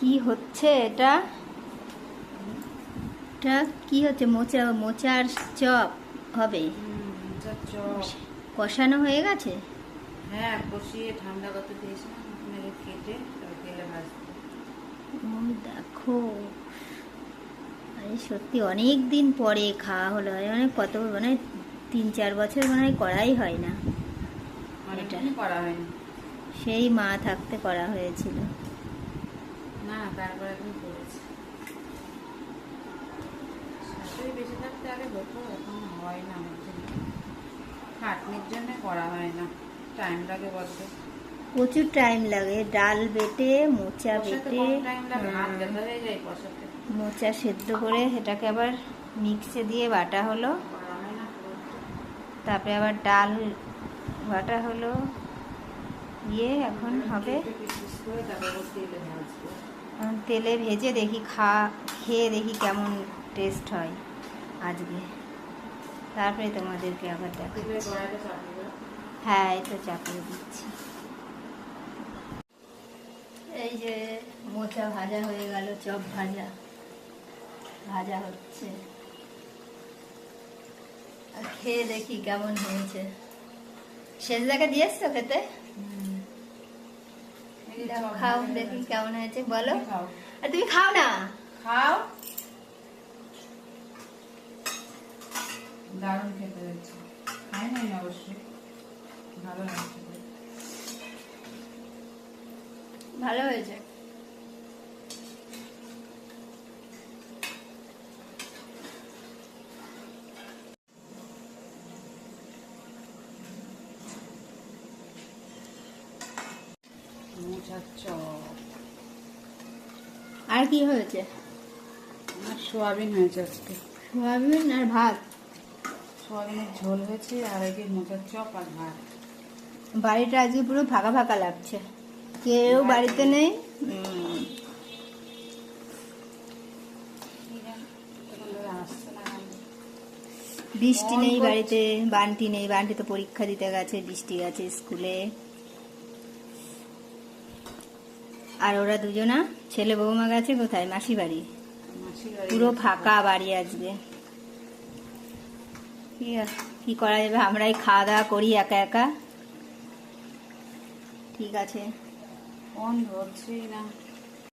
কি হচ্ছে এটা? এটা কি হচ্ছে? মোচা, মোচার চপ হবে? মোচার চপ কষানো হয়ে গেছে? হ্যাঁ, কষিয়ে ঠান্ডা করতে দিয়েছিলাম, ওখানে কেটে তেলে ভাজতে। ও দেখো, আরে সত্যি অনেক দিন পরে খাওয়া হলো। মানে কত, মানে 3-4 বছর মনে হয় করাই হয় না এটা। অনেকদিন করা হয়নি। সেই মা থাকতে করা হয়েছিল। না, তারপর এখন করেছি। শাশুড়ি বেঁচে থাকতে আগে হতো, এখন হয় না আমার জন্য। খাটনির জন্য করা হয় না, টাইম লাগে বড্ড। প্রচুর টাইম লাগে, ডাল বেটে, মোচা কষাতে বেটে, কম টাইম লাগে, হাত ব্যথা হয়ে যায় কষাতে। মোচা সেদ্ধ করে সেটাকে আবার মিক্সে দিয়ে বাটা হলো, করা হয় না খুব একটা। তারপরে আবার ডাল বাটা হলো, এখন হবে। কেটে পিস পিস করে তারপর তেলে ভাজবো। তেলে ভেজে দেখি, খেয়ে দেখি কেমন টেস্ট হয় আজকে, তারপরে তোমাদেরকে আবার তেলের দেখাচ্ছি। কড়াইটা চাপিয়ে দাও। হ্যাঁ, এই তো চাপিয়ে দিচ্ছি। এই যে মোচা ভাজা হয়ে গেল, চপ ভাজা ভাজা হচ্ছে, আর খেয়ে দেখি কেমন হয়েছে। সেজদাকে দিয়েছো খেতে? এই যে দাও, চপ খাও ভাজা হয়ে দেখি গেছে। কেমন হয়েছে, বলো। তুমি খাও। আর তুমি খাও না? খাও, দারুণ খেতে হয়েছে। খাই নাই অবশ্যই, ভালো লাগছে। ভালো হয়েছে। মোচার চপ। আর কি হয়েছে? আমার সোয়াবিন হয়েছে আজকে। সোয়াবিন আর ভাত? সোয়াবিনের ঝোল হয়েছে, আর এই যে মোচার চপ আর ভাত। বাড়িটা আজকে পুরো ফাঁকা ফাঁকা লাগছে, কেউ বাড়িতে নেই। আসছে না কেন? বৃষ্টি ফোন নেই করছি। বাড়িতে, বান্টি নেই, বান্টি তো পরীক্ষা দিতে গেছে, বৃষ্টি গেছে স্কুলে। আর ওরা দুজনা ছেলে বৌমা গেছে কোথায়? মাসি বাড়ি। মাসির বাড়ি পুরো গেছে। ফাঁকা বাড়ি আজকে। কি করা যাবে, আমরাই খাওয়া দাওয়া করি একা একা। ঠিক আছে। ফোন ধরছেই না।